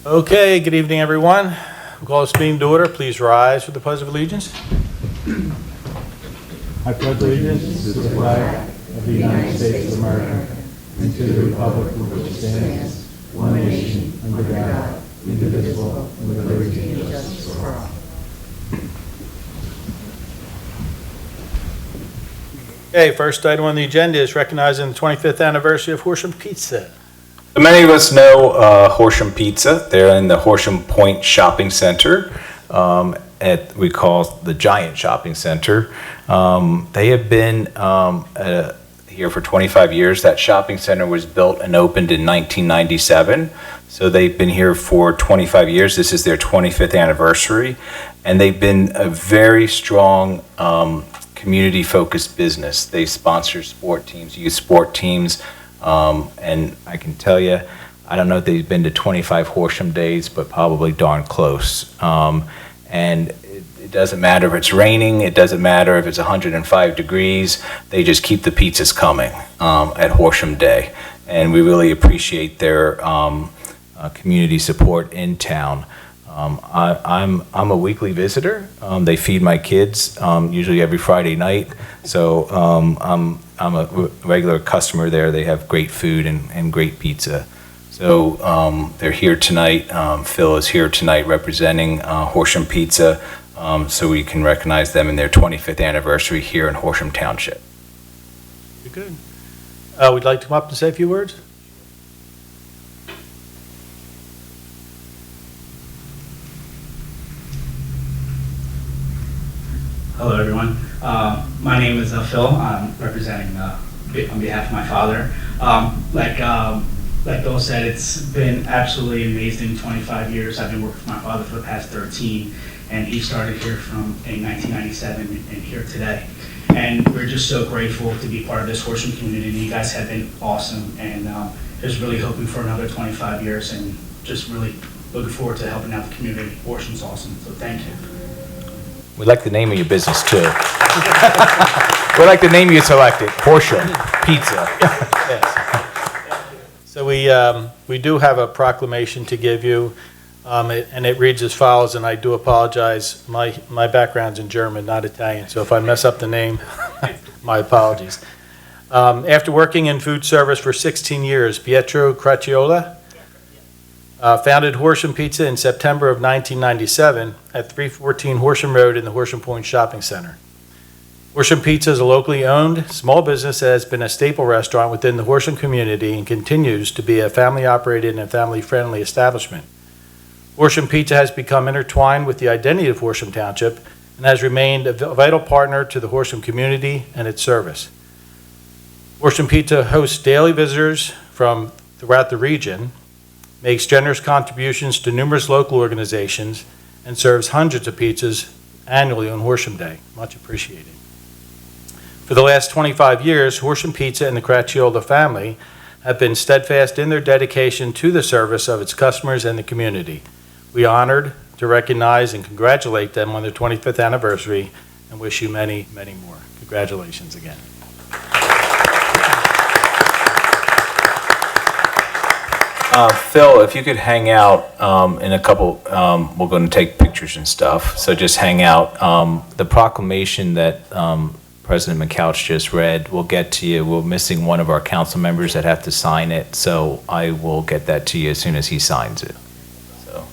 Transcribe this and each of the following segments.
Okay, good evening, everyone. We'll call this meeting to order. Please rise for the Pledge of Allegiance. I pledge allegiance to the flag of the United States of America and to the republic for which it stands, one nation, under God, indivisible, with liberty and justice for all. Okay, first item on the agenda is recognizing the 25th anniversary of Horsham Pizza. Many of us know Horsham Pizza. They're in the Horsham Point Shopping Center we call the Giant Shopping Center. They have been here for 25 years. That shopping center was built and opened in 1997. So they've been here for 25 years. This is their 25th anniversary. And they've been a very strong community-focused business. They sponsor sport teams, youth sport teams. And I can tell you, I don't know if they've been to 25 Horsham days, but probably darn close. And it doesn't matter if it's raining, it doesn't matter if it's 105 degrees, they just keep the pizzas coming at Horsham Day. And we really appreciate their community support in town. I'm a weekly visitor. They feed my kids usually every Friday night, so I'm a regular customer there. They have great food and great pizza. So they're here tonight. Phil is here tonight representing Horsham Pizza, so we can recognize them in their 25th anniversary here in Horsham Township. You're good. Would you like to come up and say a few words? Hello, everyone. My name is Phil. I'm representing on behalf of my father. Like Bill said, it's been absolutely amazing. 25 years. I've been working with my father for the past 13, and he started here in 1997 and here today. And we're just so grateful to be part of this Horsham community. You guys have been awesome, and just really hoping for another 25 years, and just really looking forward to helping out the community. Horsham's awesome, so thank you. We like the name of your business too. We like the name you selected, Horsham Pizza. Yes. So we do have a proclamation to give you, and it reads as follows, and I do apologize. My background's in German, not Italian, so if I mess up the name, my apologies. After working in food service for 16 years, Pietro Cracciola founded Horsham Pizza in September of 1997 at 314 Horsham Road in the Horsham Point Shopping Center. Horsham Pizza is a locally owned small business that has been a staple restaurant within the Horsham community and continues to be a family-operated and family-friendly establishment. Horsham Pizza has become intertwined with the identity of Horsham Township and has remained a vital partner to the Horsham community and its service. Horsham Pizza hosts daily visitors from throughout the region, makes generous contributions to numerous local organizations, and serves hundreds of pizzas annually on Horsham Day. Much appreciated. For the last 25 years, Horsham Pizza and the Cracciola family have been steadfast in their dedication to the service of its customers and the community. We are honored to recognize and congratulate them on their 25th anniversary and wish you many, many more. Congratulations again. Phil, if you could hang out in a couple, we're going to take pictures and stuff, so just hang out. The proclamation that President McCouch just read, we'll get to you. We're missing one of our council members that have to sign it, so I will get that to you as soon as he signs it. So.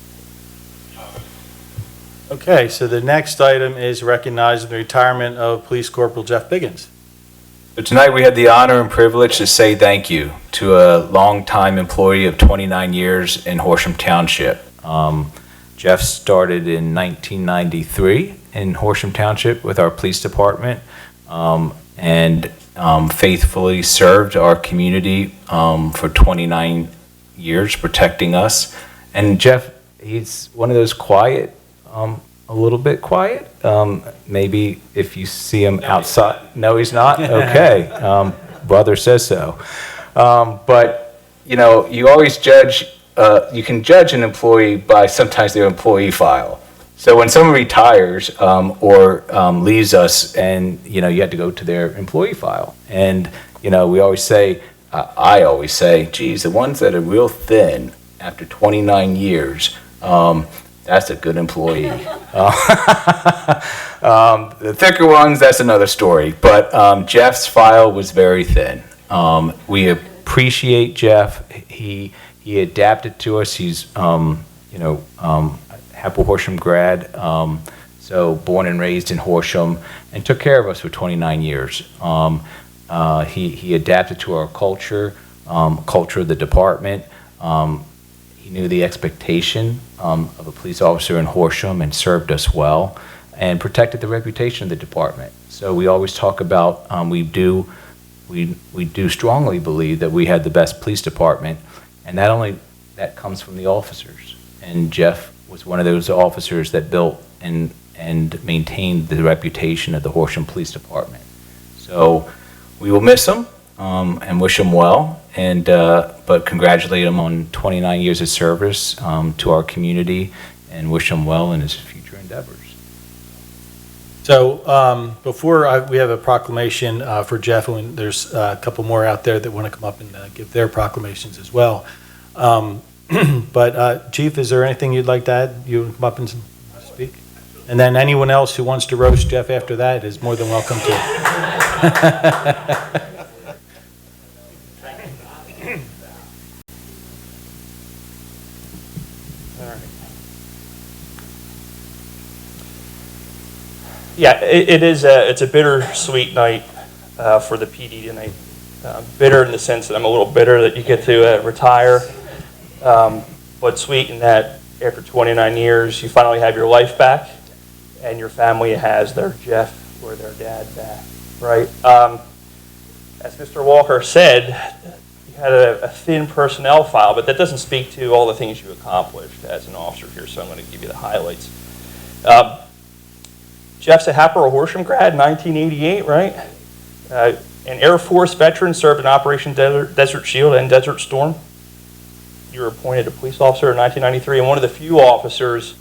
Okay, so the next item is recognizing the retirement of Police Corporal Jeff Biggins. So tonight we had the honor and privilege to say thank you to a longtime employee of 29 years in Horsham Township. Jeff started in 1993 in Horsham Township with our police department and faithfully served our community for 29 years, protecting us. And Jeff, he's one of those quiet, a little bit quiet. Maybe if you see him outside. No, he's not? Okay. Brother says so. But, you know, you always judge, you can judge an employee by sometimes their employee file. So when someone retires or leaves us and, you know, you have to go to their employee file. And, you know, we always say, I always say, geez, the ones that are real thin after 29 years. That's a good employee. The thicker ones, that's another story. But Jeff's file was very thin. We appreciate Jeff. He adapted to us. He's Happel Horsham grad, so born and raised in Horsham, and took care of us for 29 years. He adapted to our culture of the department. He knew the expectation of a police officer in Horsham and served us well and protected the reputation of the department. So we always talk about, we do strongly believe that we had the best police department, and that comes from the officers. And Jeff was one of those officers that built and maintained the reputation of the Horsham Police Department. So we will miss him and wish him well, but congratulate him on 29 years of service to our community and wish him well in his future endeavors. So before we have a proclamation for Jeff, and there's a couple more out there that want to come up and give their proclamations as well. But Chief, is there anything you'd like to add? You come up and speak? And then anyone else who wants to roast Jeff after that is more than welcome to. Yeah, it's a bittersweet night for the PD tonight. Bitter in the sense that I'm a little bitter that you get to retire, but sweet in that after 29 years you finally have your life back and your family has their Jeff or their dad back, right? As Mr. Walker said, you had a thin personnel file, but that doesn't speak to all the things you accomplished as an officer here, so I'm going to give you the highlights. Jeff's a Happel Horsham grad, 1988, right? An Air Force veteran, served in Operation Desert Shield and Desert Storm. You were appointed a police officer in 1993, and one of the few officers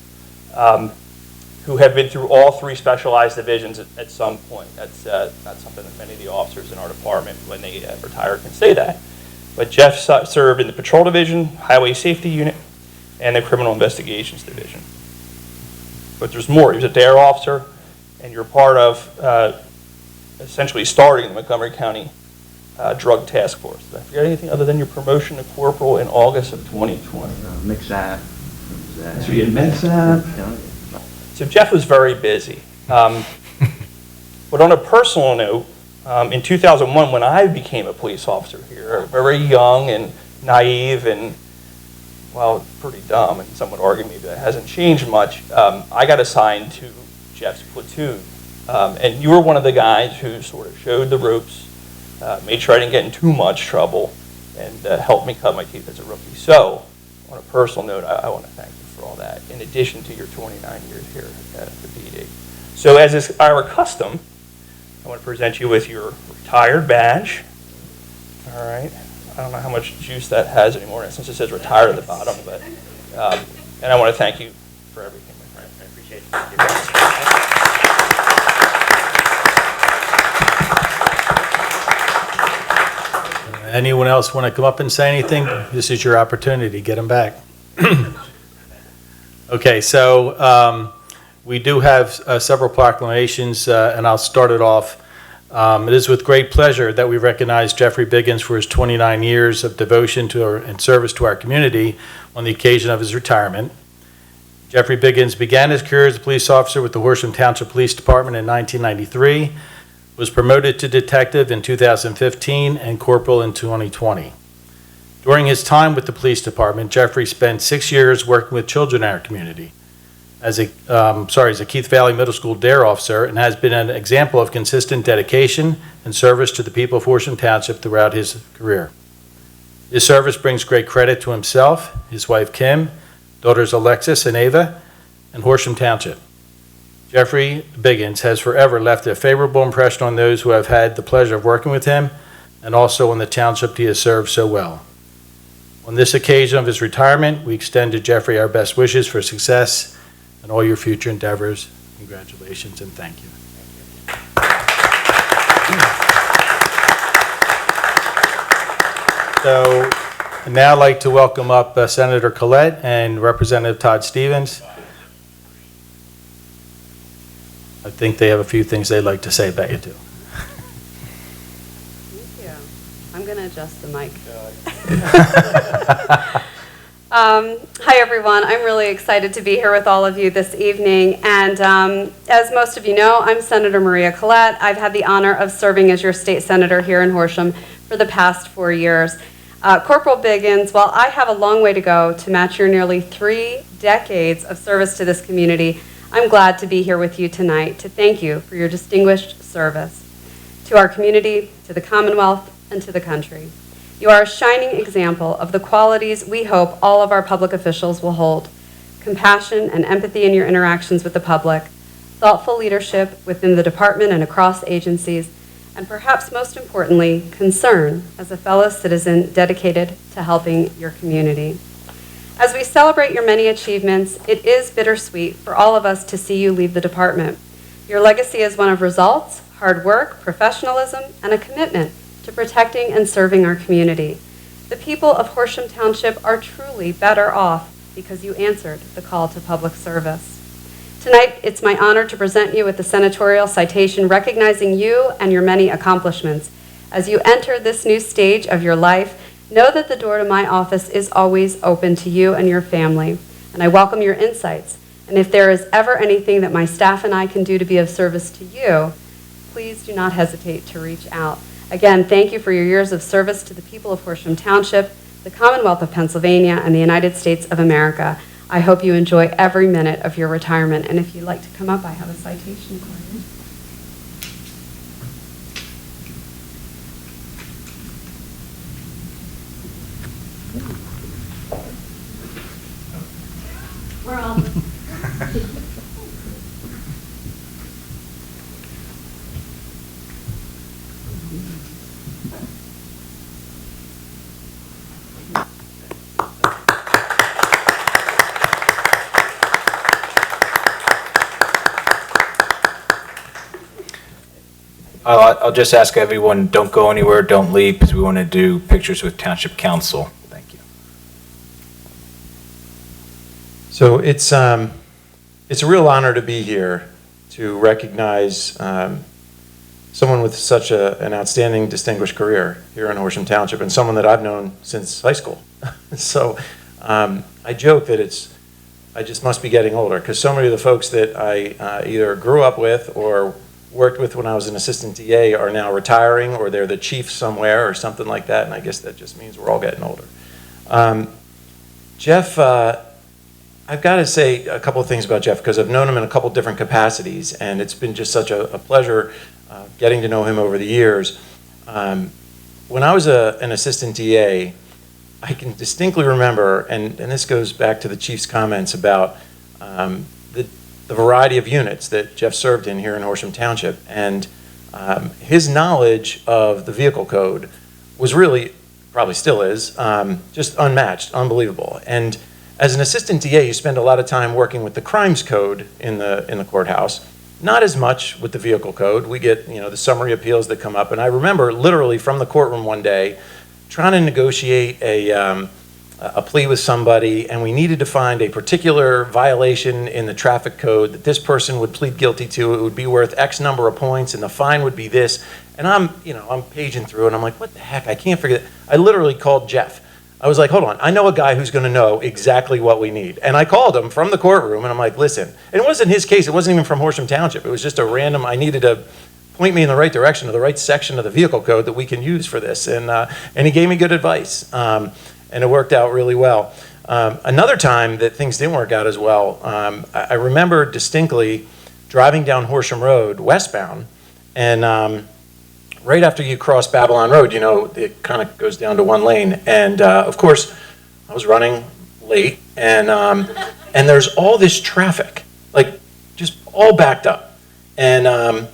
who have been through all three specialized divisions at some point. That's not something that many of the officers in our department, when they retire, can say that. But Jeff served in the Patrol Division, Highway Safety Unit, and the Criminal Investigations Division. But there's more. He was a DARE officer, and you're part of essentially starting the Montgomery County Drug Task Force. Did I forget anything other than your promotion to corporal in August of 2020? Mix-up. So you had Mix-up. So Jeff was very busy. But on a personal note, in 2001, when I became a police officer here, very young and naive and, well, pretty dumb, and some would argue maybe that hasn't changed much, I got assigned to Jeff's platoon. And you were one of the guys who sort of showed the ropes, made sure I didn't get in too much trouble, and helped me cut my teeth as a rookie. So, on a personal note, I want to thank you for all that, in addition to your 29 years here at the PD. So, as is our custom, I want to present you with your retired badge. All right. I don't know how much juice that has anymore, since it says retired at the bottom, but, and I want to thank you for everything, my friend. I appreciate it. Anyone else want to come up and say anything? This is your opportunity. Get them back. Okay, so we do have several proclamations, and I'll start it off. It is with great pleasure that we recognize Jeffrey Biggins for his 29 years of devotion to and service to our community on the occasion of his retirement. Jeffrey Biggins began his career as a police officer with the Horsham Township Police Department in 1993, was promoted to detective in 2015, and corporal in 2020. During his time with the police department, Jeffrey spent 6 years working with children in our community as a Keith Valley Middle School DARE officer, and has been an example of consistent dedication and service to the people of Horsham Township throughout his career. His service brings great credit to himself, his wife Kim, daughters Alexis and Ava, and Horsham Township. Jeffrey Biggins has forever left a favorable impression on those who have had the pleasure of working with him, and also on the township he has served so well. On this occasion of his retirement, we extend to Jeffrey our best wishes for success in all your future endeavors. Congratulations and thank you. So And now I'd like to welcome up Senator Collette and Representative Todd Stevens. I think they have a few things they'd like to say about you, too. Thank you. I'm going to adjust the mic. Hi, everyone. I'm really excited to be here with all of you this evening. And as most of you know, I'm Senator Maria Collette. I've had the honor of serving as your state senator here in Horsham for the past 4 years. Corporal Biggins, while I have a long way to go to match your nearly 3 decades of service to this community, I'm glad to be here with you tonight to thank you for your distinguished service to our community, to the Commonwealth, and to the country. You are a shining example of the qualities we hope all of our public officials will hold: compassion and empathy in your interactions with the public, thoughtful leadership within the department and across agencies, and perhaps most importantly, concern as a fellow citizen dedicated to helping your community. As we celebrate your many achievements, it is bittersweet for all of us to see you leave the department. Your legacy is one of results, hard work, professionalism, and a commitment to protecting and serving our community. The people of Horsham Township are truly better off because you answered the call to public service. Tonight, it's my honor to present you with the senatorial citation recognizing you and your many accomplishments. As you enter this new stage of your life, know that the door to my office is always open to you and your family, and I welcome your insights. And if there is ever anything that my staff and I can do to be of service to you, please do not hesitate to reach out. Again, thank you for your years of service to the people of Horsham Township, the Commonwealth of Pennsylvania, and the United States of America. I hope you enjoy every minute of your retirement. And if you'd like to come up, I have a citation for you. We're all I'll just ask everyone, don't go anywhere, don't leave, because we want to do pictures with Township Council. Thank you. So it's a real honor to be here to recognize someone with such an outstanding, distinguished career here in Horsham Township, and someone that I've known since high school. So I joke that I just must be getting older, because so many of the folks that I either grew up with or worked with when I was an assistant DA are now retiring, or they're the chief somewhere or something like that, and I guess that just means we're all getting older. Jeff, I've got to say a couple of things about Jeff, because I've known him in a couple different capacities, and it's been just such a pleasure getting to know him over the years. When I was an assistant DA, I can distinctly remember, and this goes back to the chief's comments about the variety of units that Jeff served in here in Horsham Township, and his knowledge of the vehicle code was really, probably still is, just unmatched, unbelievable. And as an assistant DA, you spend a lot of time working with the crimes code in the courthouse, not as much with the vehicle code. We get, the summary appeals that come up, and I remember literally from the courtroom one day trying to negotiate a plea with somebody, and we needed to find a particular violation in the traffic code that this person would plead guilty to. It would be worth X number of points, and the fine would be this. And I'm paging through, and I'm like, what the heck? I can't figure that. I literally called Jeff. I was like, hold on, I know a guy who's going to know exactly what we need. And I called him from the courtroom, and I'm like, listen. And it wasn't his case. It wasn't even from Horsham Township. It was just a random, I needed to point me in the right direction, to the right section of the vehicle code that we can use for this. And he gave me good advice. And it worked out really well. Another time that things didn't work out as well, I remember distinctly driving down Horsham Road westbound, and right after you cross Babylon Road, it kind of goes down to one lane. And of course, I was running late, and there's all this traffic, like just all backed up. And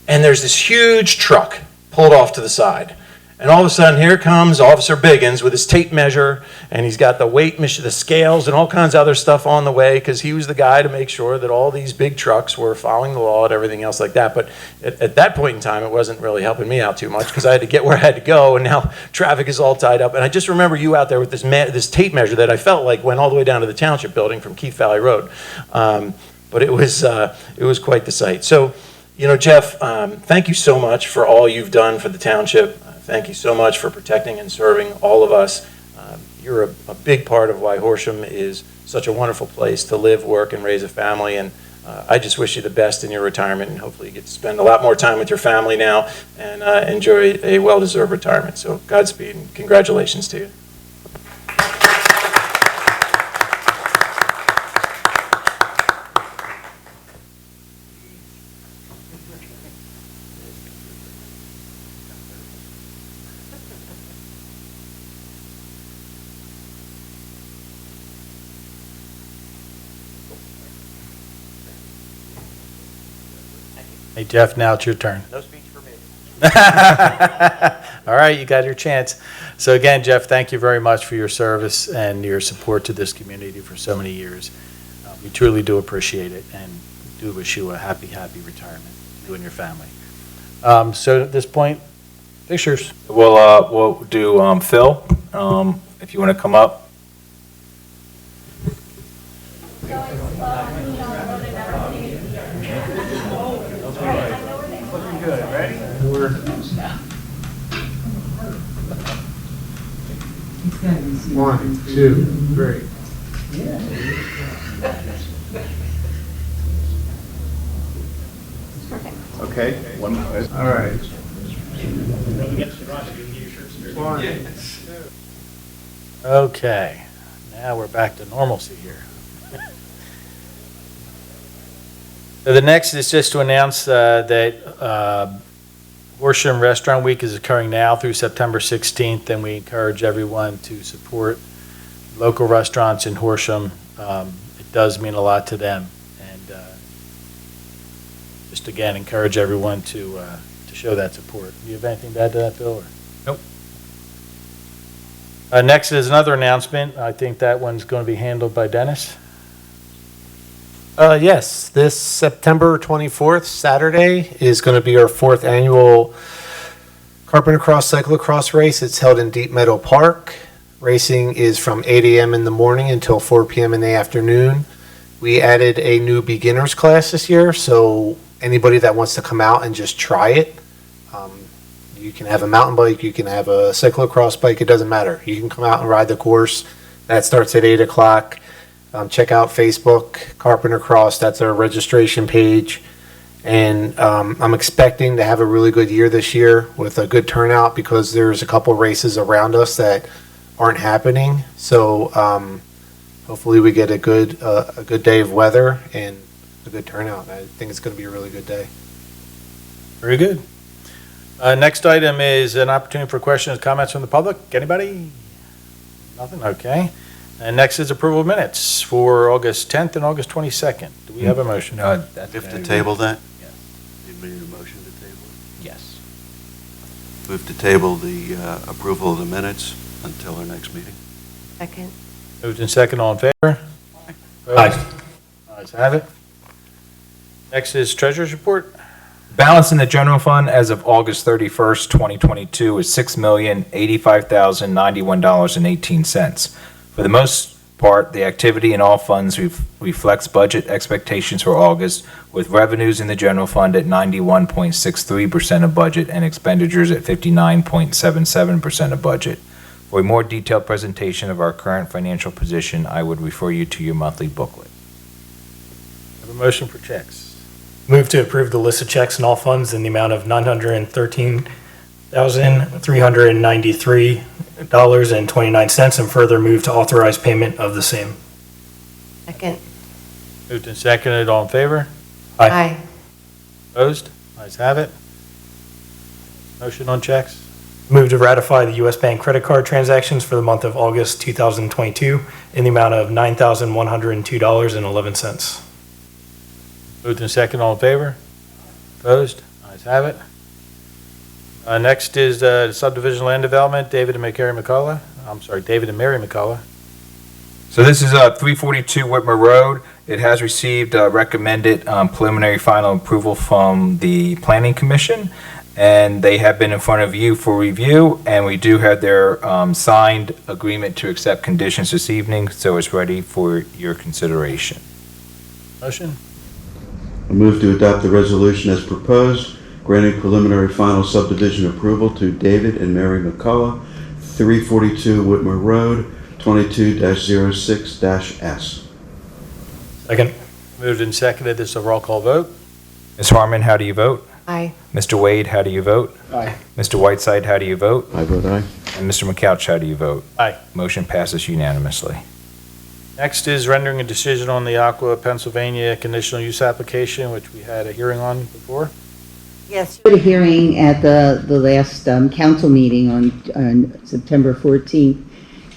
there's this huge truck pulled off to the side. And all of a sudden, here comes Officer Biggins with his tape measure, and he's got the weight machine, the scales, and all kinds of other stuff on the way, because he was the guy to make sure that all these big trucks were following the law and everything else like that. But at that point in time, it wasn't really helping me out too much, because I had to get where I had to go, and now traffic is all tied up. And I just remember you out there with this tape measure that I felt like went all the way down to the Township building from Keith Valley Road. But it was quite the sight. So, you know, Jeff, thank you so much for all you've done for the Township. Thank you so much for protecting and serving all of us. You're a big part of why Horsham is such a wonderful place to live, work, and raise a family. And I just wish you the best in your retirement, and hopefully you get to spend a lot more time with your family now and enjoy a well-deserved retirement. So Godspeed and congratulations to you. Hey, Jeff, now it's your turn. No speech for me. All right, you got your chance. So again, Jeff, thank you very much for your service and your support to this community for so many years. We truly do appreciate it, and do wish you a happy, happy retirement, you and your family. So at this point, pictures. We'll do Phil, if you want to come up. One, two, three. Okay, one, All right. Okay, now we're back to normalcy here. So the next is just to announce that Horsham Restaurant Week is occurring now through September 16th, and we encourage everyone to support local restaurants in Horsham. It does mean a lot to them, and just again, encourage everyone to show that support. Do you have anything to add to that, Bill? Or? Nope. Next is another announcement. I think that one's going to be handled by Dennis. Yes, this September 24th, Saturday, is going to be our 4th annual Carpenter Cross Cyclocross race. It's held in Deep Meadow Park. Racing is from 8 a.m. in the morning until 4 p.m. in the afternoon. We added a new beginners class this year, so anybody that wants to come out and just try it, you can have a mountain bike, you can have a cyclocross bike, it doesn't matter. You can come out and ride the course. That starts at 8 o'clock. Check out Facebook, Carpenter Cross, that's our registration page. And I'm expecting to have a really good year this year with a good turnout, because there's a couple races around us that aren't happening. So hopefully we get a good day of weather and a good turnout. I think it's going to be a really good day. Very good. Next item is an opportunity for questions and comments from the public. Anybody? Nothing? Okay. And next is approval of minutes for August 10th and August 22nd. Do we have a motion? we have to table that? Yes. Anybody need a motion to table? Yes. Move to table the approval of the minutes until our next meeting. Second. Moved in second, all in favor? Aye. Ayes have it. Next is treasurer's report. Balance in the general fund as of August 31st, 2022 is $6,085,091.18. For the most part, the activity in all funds reflects budget expectations for August, with revenues in the general fund at 91.63% of budget and expenditures at 59.77% of budget. For a more detailed presentation of our current financial position, I would refer you to your monthly booklet. Have a motion for checks. Move to approve the list of checks in all funds in the amount of $913,393.29, and further move to authorize payment of the same. Second. Moved and seconded, all in favor? Aye. Opposed? Ayes have it. Motion on checks. Move to ratify the U.S. Bank credit card transactions for the month of August 2022 in the amount of $9,102.11. Moved and seconded, all in favor? Opposed? Ayes have it. Next is subdivision land development, David and Mary McCullough. David and Mary McCullough. So this is 342 Whitmer Road. It has received recommended preliminary final approval from the Planning Commission, and they have been in front of you for review, and we do have their signed agreement to accept conditions this evening, so it's ready for your consideration. Motion? I move to adopt the resolution as proposed, granting preliminary final subdivision approval to David and Mary McCullough, 342 Whitmer Road, 22-06-S. Second. Moved and seconded. This is a roll call vote. Ms. Harmon, how do you vote? Aye. Mr. Wade, how do you vote? Aye. Mr. Whiteside, how do you vote? I vote aye. And Mr. McCouch, how do you vote? Aye. Motion passes unanimously. Next is rendering a decision on the Aqua, Pennsylvania conditional use application, which we had a hearing on before. Yes. We had a hearing at the last council meeting on September 14th,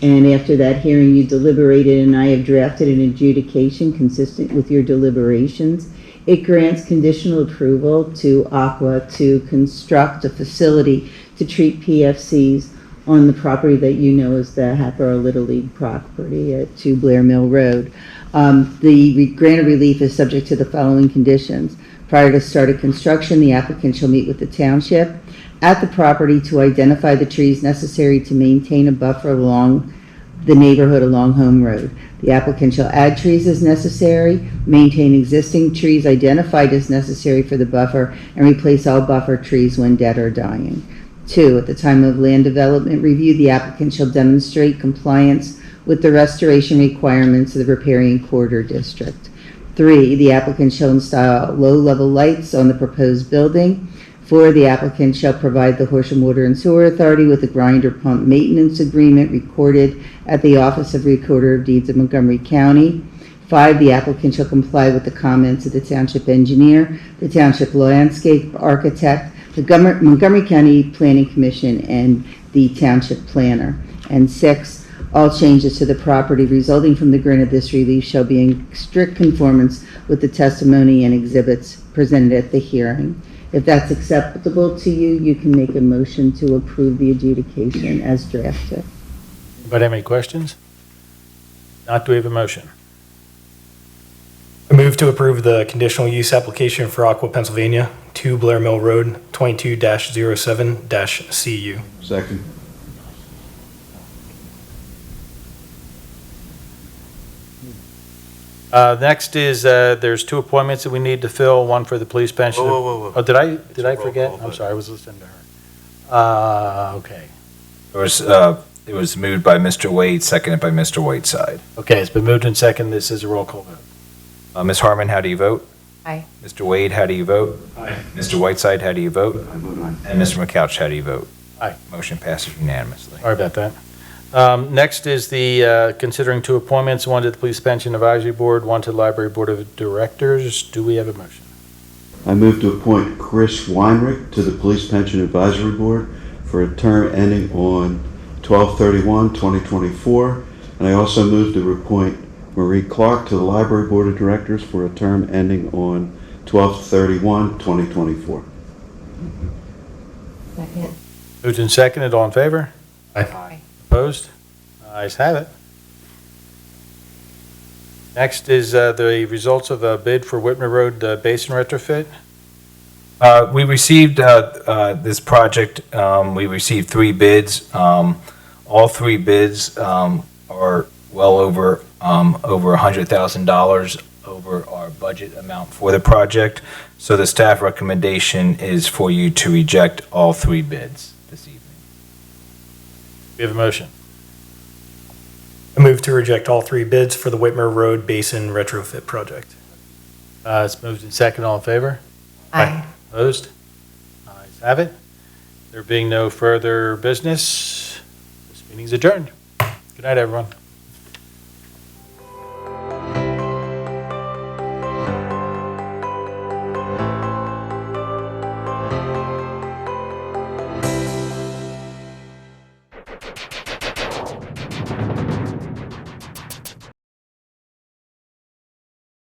and after that hearing, you deliberated, and I have drafted an adjudication consistent with your deliberations. It grants conditional approval to Aqua to construct a facility to treat PFCs on the property that you know as the Hatboro Little League property at 2 Blair Mill Road. The grant of relief is subject to the following conditions. Prior to start of construction, the applicant shall meet with the township at the property to identify the trees necessary to maintain a buffer along the neighborhood along Home Road. The applicant shall add trees as necessary, maintain existing trees identified as necessary for the buffer, and replace all buffer trees when dead or dying. 2, at the time of land development review, the applicant shall demonstrate compliance with the restoration requirements of the riparian corridor district. 3, the applicant shall install low-level lights on the proposed building. 4, the applicant shall provide the Horsham Water and Sewer Authority with a grinder pump maintenance agreement recorded at the Office of Recorder of Deeds of Montgomery County. 5, the applicant shall comply with the comments of the township engineer, the township landscape architect, the Montgomery County Planning Commission, and the township planner. And 6, all changes to the property resulting from the grant of this relief shall be in strict conformance with the testimony and exhibits presented at the hearing. If that's acceptable to you, you can make a motion to approve the adjudication as drafted. Anybody have any questions? Not, do we have a motion? I move to approve the conditional use application for Aqua, Pennsylvania, 2 Blair Mill Road, 22-07-CU. Second. Next is, there's 2 appointments that we need to fill, one for the police pension. Whoa. Oh, did I a roll forget? call I'm vote. sorry, I was listening to her. Okay. It was moved by Mr. Wade, seconded by Mr. Whiteside. Okay, it's been moved and seconded. This is a roll call vote. Ms. Harmon, how do you vote? Aye. Mr. Wade, how do you vote? Aye. Mr. Whiteside, how do you vote? I vote aye. And Mr. McCouch, how do you vote? Aye. Motion passes unanimously. Sorry about that. Next is the considering 2 appointments, one to the Police Pension Advisory Board, one to the Library Board of Directors. Do we have a motion? I move to appoint Chris Weinrich to the Police Pension Advisory Board for a term ending on 12/31/2024, and I also move to appoint Marie Clark to the Library Board of Directors for a term ending on 12/31/2024. Second. Moved and seconded. All in favor? Aye. Opposed? Ayes have it. Next is the results of a bid for Whitmer Road Basin retrofit. We received this project, we received 3 bids. All 3 bids are well over $100,000 over our budget amount for the project. So the staff recommendation is for you to reject all 3 bids this evening. We have a motion. I move to reject all 3 bids for the Whitmer Road Basin retrofit project. It's moved and seconded. All in favor? Aye. Opposed? Ayes have it. There being no further business, this meeting's adjourned. Good night, everyone.